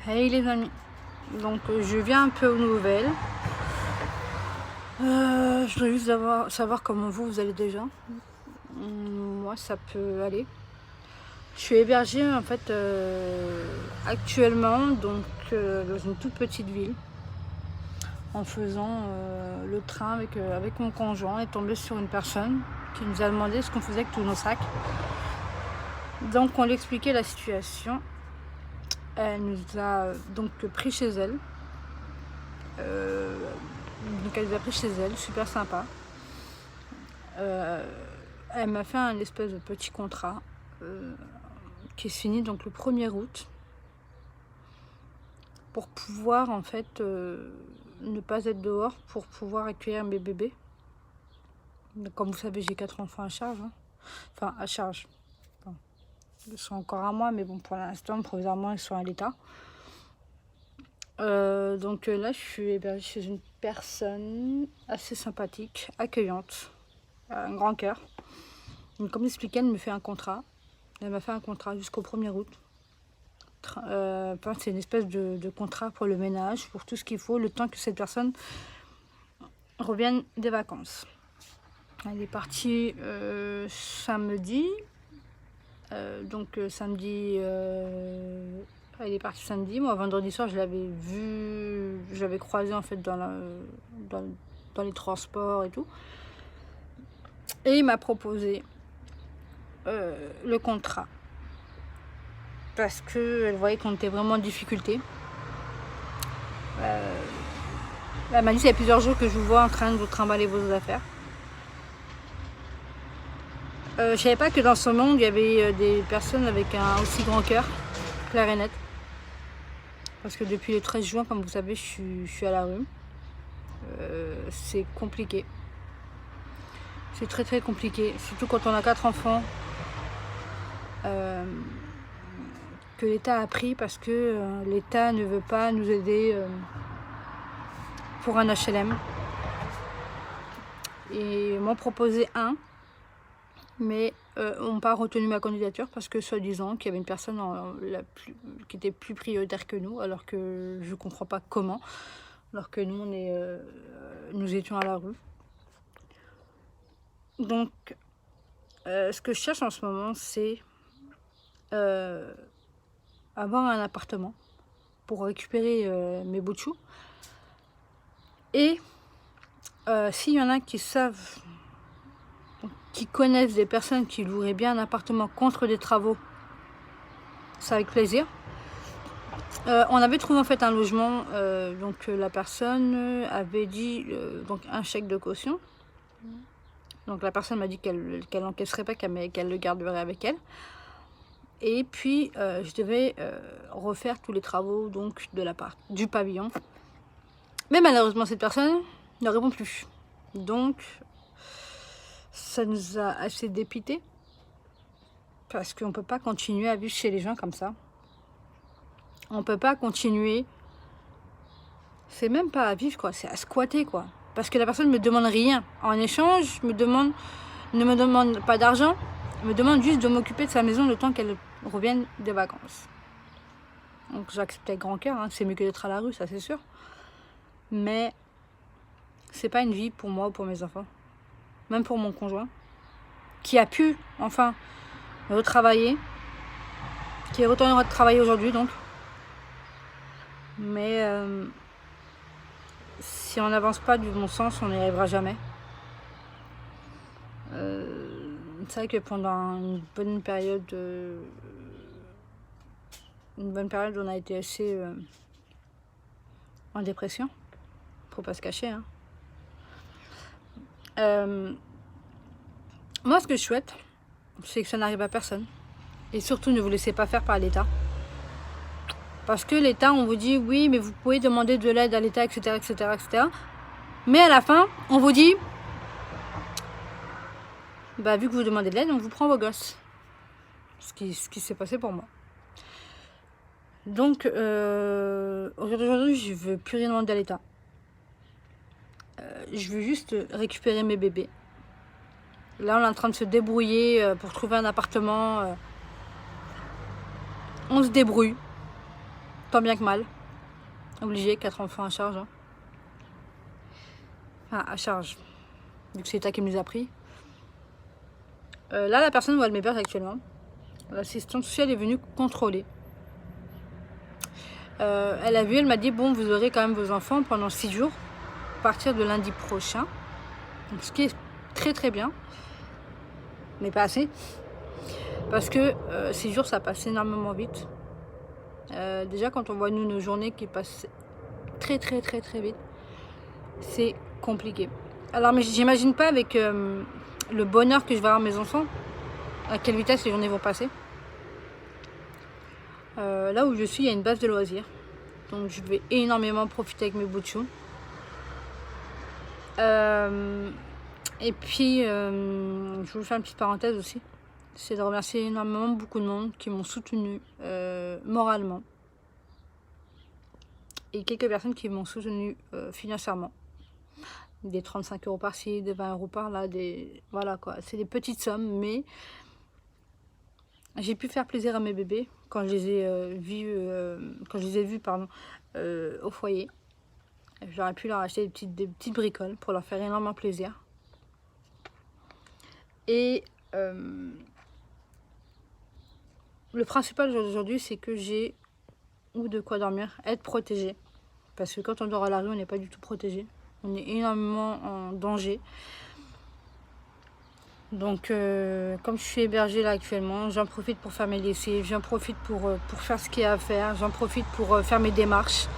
Hey les amis, donc je viens un peu aux nouvelles. Je voudrais juste savoir comment vous allez déjà. Moi ça peut aller. Je suis hébergée en fait actuellement dans une toute petite ville. En faisant le train avec mon conjoint, on est tombé sur une personne qui nous a demandé ce qu'on faisait avec tous nos sacs. Donc on lui expliquait la situation. Elle nous a donc pris chez elle. Donc elle nous a pris chez elle, super sympa. Elle m'a fait un espèce de petit contrat qui se finit donc le 1er août pour pouvoir en fait ne pas être dehors, pour pouvoir accueillir mes bébés. Comme vous savez, j'ai 4 enfants à charge. Enfin, à charge. Enfin, ils sont encore à moi, mais bon, pour l'instant, provisoirement, ils sont à l'état. Donc là, je suis hébergée chez une personne assez sympathique, accueillante, un grand cœur. Donc, comme expliqué, elle me fait un contrat. Elle m'a fait un contrat jusqu'au 1er août. C'est une espèce de contrat pour le ménage, pour tout ce qu'il faut, le temps que cette personne revienne des vacances. Elle est partie samedi. Samedi, elle est partie samedi. Moi, vendredi soir, je l'avais vue, je l'avais croisée en fait dans les transports et tout. Et il m'a proposé le contrat parce qu'elle voyait qu'on était vraiment en difficulté. Elle m'a dit qu'il y a plusieurs jours que je vous vois en train de vous trimballer vos affaires. Je savais pas que dans ce monde il y avait des personnes avec un aussi grand cœur, clair et net. Parce que depuis le 13 juin, comme vous savez, je suis à la rue. C'est compliqué. C'est très très compliqué, surtout quand on a 4 enfants que l'État a pris parce que l'État ne veut pas nous aider pour un HLM. Et ils m'ont proposé un, mais n'ont pas retenu ma candidature parce que soi-disant qu'il y avait une personne qui était plus prioritaire que nous, alors que je ne comprends pas comment, alors que nous nous étions à la rue. Donc ce que je cherche en ce moment, c'est avoir un appartement pour récupérer mes bouts de choux. Et s'il y en a qui savent, qui connaissent des personnes qui loueraient bien un appartement contre des travaux, c'est avec plaisir. On avait trouvé en fait un logement, donc la personne avait dit donc un chèque de caution. Donc la personne m'a dit qu'elle n'encaisserait pas, qu'elle le garderait avec elle. Et puis je devais refaire tous les travaux donc de l'appart, du pavillon. Mais malheureusement cette personne ne répond plus. Donc ça nous a assez dépité parce qu'on ne peut pas continuer à vivre chez les gens comme ça. On ne peut pas continuer. C'est même pas à vivre quoi, c'est à squatter quoi. Parce que la personne ne me demande rien. En échange, ne me demande pas d'argent, me demande juste de m'occuper de sa maison le temps qu'elle revienne des vacances. Donc j'accepte avec grand cœur, c'est mieux que d'être à la rue, ça c'est sûr. Mais c'est pas une vie pour moi ou pour mes enfants. Même pour mon conjoint, qui a pu enfin retravailler, qui est retourné travailler aujourd'hui donc. Mais si on n'avance pas du bon sens, on n'y arrivera jamais. C'est vrai que pendant une bonne période, on a été assez en dépression. Faut pas se cacher. Moi, ce que je souhaite, c'est que ça n'arrive à personne. Et surtout, ne vous laissez pas faire par l'État. Parce que l'État, on vous dit, oui, mais vous pouvez demander de l'aide à l'État, etc., etc., etc. Mais à la fin, on vous dit, vu que vous demandez de l'aide, on vous prend vos gosses. Ce qui s'est passé pour moi. Donc, aujourd'hui, je ne veux plus rien demander à l'État. Je veux juste récupérer mes bébés. Là, on est en train de se débrouiller pour trouver un appartement. On se débrouille. tant bien que mal. Obligé, 4 enfants à charge. Hein. Enfin, à charge, vu que c'est l'État qui me les a pris. Là, la personne où elle m'héberge actuellement, l'assistante sociale est venue contrôler. Elle a vu, elle m'a dit, bon, vous aurez quand même vos enfants pendant 6 jours, à partir de lundi prochain. Donc, ce qui est très très bien, mais pas assez. Parce que 6 jours, ça passe énormément vite. Déjà, quand on voit nous nos journées qui passent très très très très vite, c'est compliqué. Alors, mais j'imagine pas avec le bonheur que je vais avoir mes enfants, à quelle vitesse les journées vont passer. Là où je suis, il y a une base de loisirs. Donc je vais énormément profiter avec mes bouts de chou. Et puis, je vous fais une petite parenthèse aussi. C'est de remercier énormément beaucoup de monde qui m'ont soutenu moralement. Et quelques personnes qui m'ont soutenu financièrement. Des 35 € par-ci, des 20 € par-là, des... Voilà quoi. C'est des petites sommes, mais j'ai pu faire plaisir à mes bébés quand je les ai vus, au foyer. J'aurais pu leur acheter des petites bricoles pour leur faire énormément plaisir. Et le principal aujourd'hui, c'est que j'ai ou de quoi dormir, être protégé. Parce que quand on dort à la rue, on n'est pas du tout protégé. On est énormément en danger. Donc, comme je suis hébergée là actuellement, j'en profite pour faire mes lessives, j'en profite pour faire ce qu'il y a à faire, j'en profite pour faire mes démarches.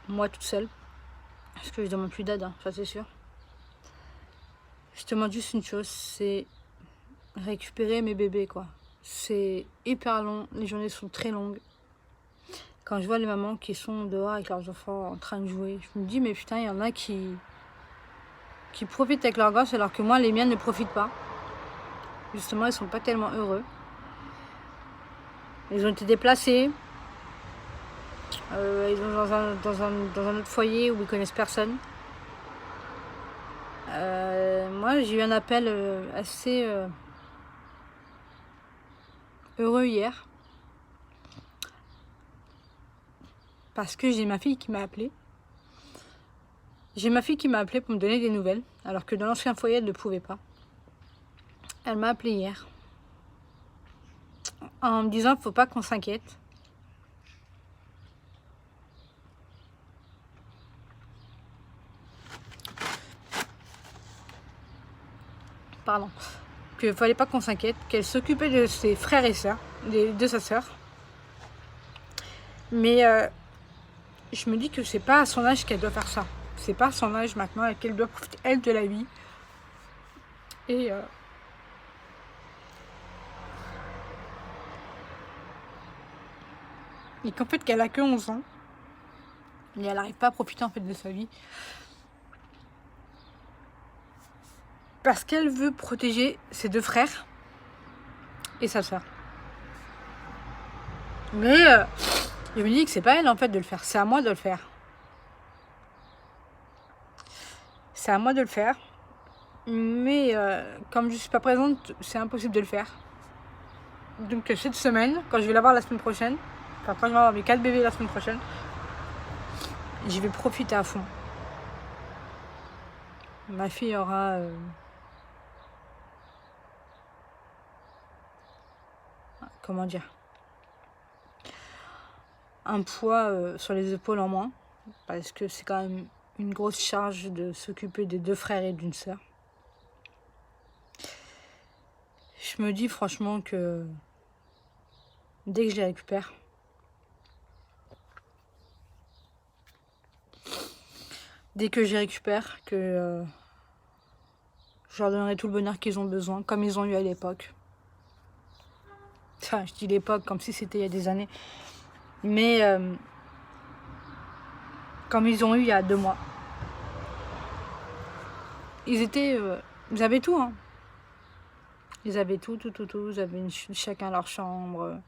Moi toute seule. Parce que je demande plus d'aide, hein, ça c'est sûr. Je demande juste une chose, c'est récupérer mes bébés, quoi. C'est hyper long, les journées sont très longues. Quand je vois les mamans qui sont dehors avec leurs enfants en train de jouer, je me dis, mais putain, il y en a qui profitent avec leurs gosses alors que moi, les miennes ne profitent pas. Justement, ils sont pas tellement heureux. Ils ont été déplacés. Ils sont dans un autre foyer où ils connaissent personne. Moi, j'ai eu un appel assez heureux hier. Parce que j'ai ma fille qui m'a appelée. J'ai ma fille qui m'a appelée pour me donner des nouvelles. Alors que dans l'ancien foyer, elle ne pouvait pas. Elle m'a appelée hier. En me disant qu'il ne faut pas qu'on s'inquiète. Pardon. Qu'il ne fallait pas qu'on s'inquiète. Qu'elle s'occupait de ses frères et sœurs. De sa sœur. Mais je me dis que c'est pas à son âge qu'elle doit faire ça. C'est pas à son âge maintenant qu'elle doit profiter, elle, de la vie. Et qu'en fait, qu'elle a que 11 ans. Et elle n'arrive pas à profiter en fait de sa vie. Parce qu'elle veut protéger ses 2 frères et sa sœur. Mais je me dis que c'est pas elle en fait de le faire, c'est à moi de le faire. C'est à moi de le faire. Mais comme je suis pas présente, c'est impossible de le faire. Donc cette semaine, quand je vais l'avoir la semaine prochaine, enfin quand je vais avoir mes 4 bébés la semaine prochaine, je vais profiter à fond. Ma fille aura comment dire, un poids sur les épaules en moins, parce que c'est quand même une grosse charge de s'occuper des 2 frères et d'une sœur. Je me dis franchement que dès que je les récupère, que je leur donnerai tout le bonheur qu'ils ont besoin, comme ils ont eu à l'époque. Enfin, je dis l'époque comme si c'était il y a des années. Mais comme ils ont eu il y a 2 mois. Ils avaient tout, hein. Ils avaient tout. Ils avaient chacun leur chambre.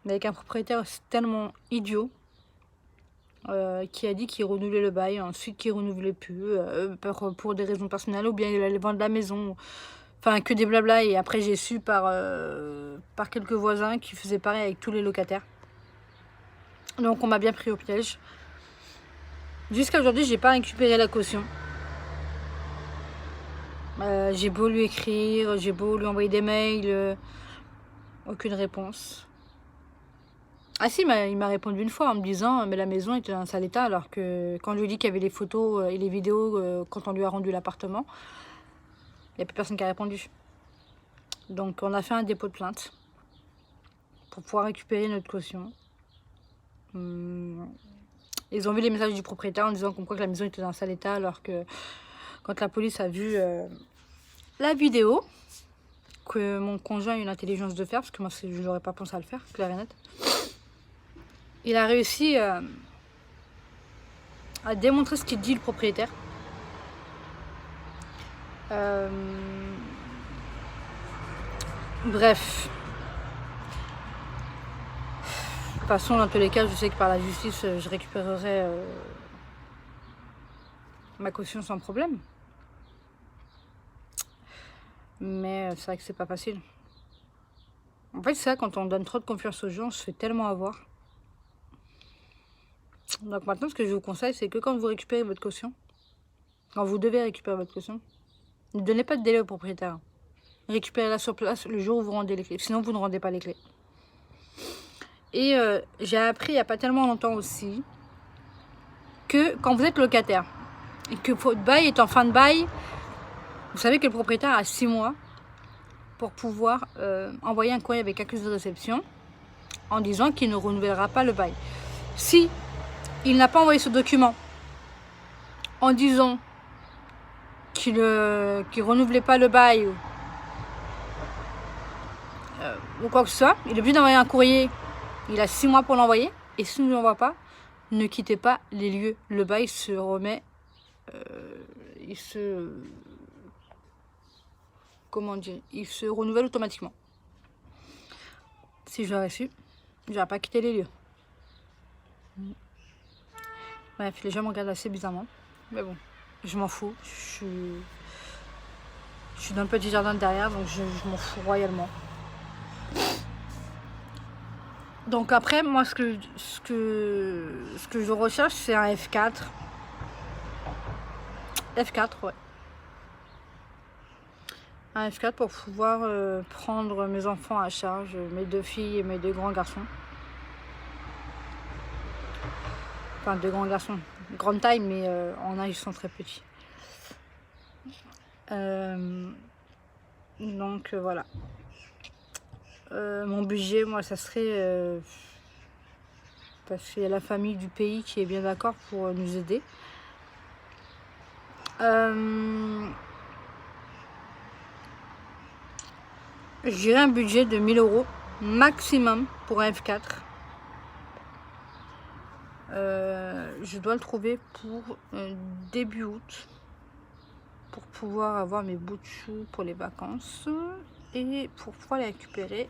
Avec un propriétaire tellement idiot qui a dit qu'il renouvelait le bail, ensuite qu'il renouvelait plus pour des raisons personnelles, ou bien il allait vendre la maison. Enfin, que des blabla. Et après, j'ai su par quelques voisins qui faisaient pareil avec tous les locataires. Donc, on m'a bien pris au piège. Jusqu'à aujourd'hui, j'ai pas récupéré la caution. J'ai beau lui écrire, j'ai beau lui envoyer des mails, aucune réponse. Ah si, il m'a répondu une fois en me disant mais la maison était dans un sale état, alors que quand je lui ai dit qu'il y avait les photos et les vidéos quand on lui a rendu l'appartement, il n'y a plus personne qui a répondu. Donc on a fait un dépôt de plainte pour pouvoir récupérer notre caution. Ils ont vu les messages du propriétaire en disant comme quoi que la maison était dans un sale état, alors que quand la police a vu la vidéo, que mon conjoint a eu l'intelligence de faire, parce que moi je n'aurais pas pensé à le faire, clair et net, il a réussi à démontrer ce qu'il dit le propriétaire. Bref. De toute façon, dans tous les cas, je sais que par la justice, je récupérerai ma caution sans problème. Mais c'est vrai que c'est pas facile. En fait, c'est ça, quand on donne trop de confiance aux gens, on se fait tellement avoir. Donc maintenant, ce que je vous conseille, c'est que quand vous récupérez votre caution, quand vous devez récupérer votre caution, ne donnez pas de délai au propriétaire. Récupérez-la sur place le jour où vous rendez les clés. Sinon, vous ne rendez pas les clés. Et j'ai appris il n'y a pas tellement longtemps aussi que quand vous êtes locataire et que votre bail est en fin de bail, vous savez que le propriétaire a 6 mois pour pouvoir envoyer un courrier avec accusé de réception en disant qu'il ne renouvellera pas le bail. Si il n'a pas envoyé ce document en disant qu'il ne renouvelait pas le bail ou quoi que ce soit, il est obligé d'envoyer un courrier. Il a 6 mois pour l'envoyer. Et si vous ne l'envoie pas, ne quittez pas les lieux. Le bail se remet... Comment dire? Il se renouvelle automatiquement. Si je l'aurais su, je n'aurais pas quitté les lieux. Bref, les gens me regardent assez bizarrement. Mais bon, je m'en fous. Je suis dans le petit jardin de derrière, donc je m'en fous royalement. Donc après, moi, ce que je recherche, c'est un F4. F4, ouais. Un F4 pour pouvoir prendre mes enfants à charge, mes 2 filles et mes 2 grands garçons. Enfin, 2 grands garçons. Grande taille, mais en âge, ils sont très petits. Donc, voilà. Mon budget, moi, ça serait... parce qu'il y a la famille du pays qui est bien d'accord pour nous aider. J'ai un budget de 1000 € maximum pour un F4. Je dois le trouver pour début août pour pouvoir avoir mes bouts de choux pour les vacances et pour pouvoir les récupérer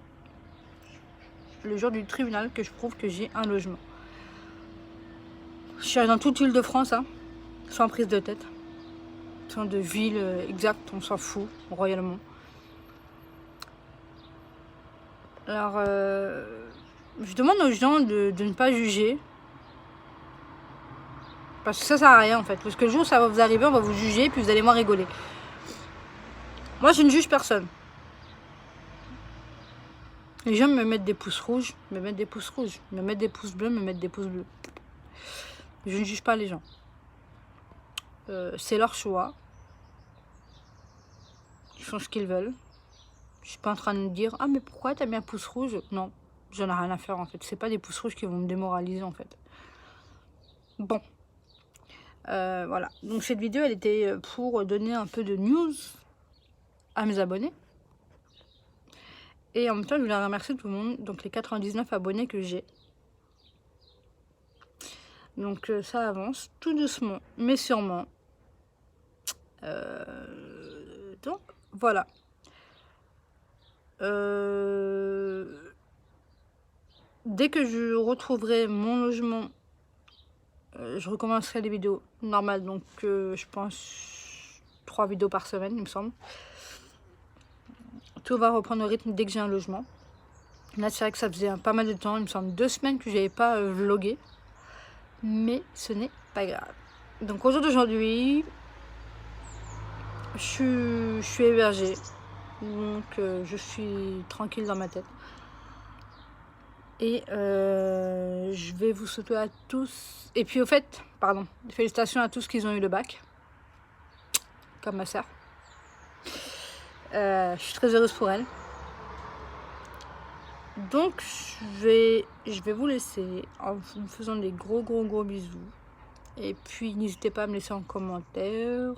le jour du tribunal que je prouve que j'ai un logement. Je suis dans toute Île-de-France, hein, sans prise de tête, sans de ville exacte, on s'en fout royalement. Alors, je demande aux gens de ne pas juger. Parce que ça sert à rien en fait. Parce que le jour où ça va vous arriver, on va vous juger, puis vous allez moins rigoler. Moi, je ne juge personne. Les gens me mettent des pouces rouges, me mettent des pouces rouges. Me mettent des pouces bleus, me mettent des pouces bleus. Je ne juge pas les gens. C'est leur choix. Ils font ce qu'ils veulent. Je suis pas en train de me dire ah mais pourquoi t'as mis un pouce rouge? Non, j'en ai rien à faire en fait. C'est pas des pouces rouges qui vont me démoraliser en fait. Bon. Voilà. Donc cette vidéo elle était pour donner un peu de news à mes abonnés. Et en même temps je voulais remercier tout le monde. Donc les 99 abonnés que j'ai. Donc ça avance tout doucement mais sûrement. Donc voilà. Dès que je retrouverai mon logement, je recommencerai les vidéos normales. Donc je pense 3 vidéos par semaine, il me semble. tout va reprendre le rythme dès que j'ai un logement. Là, c'est vrai que ça faisait pas mal de temps, il me semble 2 semaines que je n'avais pas vlogué. Mais ce n'est pas grave. Donc au jour d'aujourd'hui, je suis hébergée. Donc je suis tranquille dans ma tête. Et je vais vous souhaiter à tous. Et puis au fait, pardon, félicitations à tous qui ont eu le bac. Comme ma soeur. Je suis très heureuse pour elle. Donc je vais vous laisser en vous faisant des gros bisous. Et puis n'hésitez pas à me laisser en commentaire.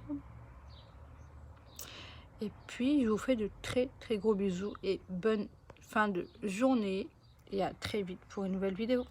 Et puis je vous fais de très gros bisous et bonne fin de journée. Et à très vite pour une nouvelle vidéo.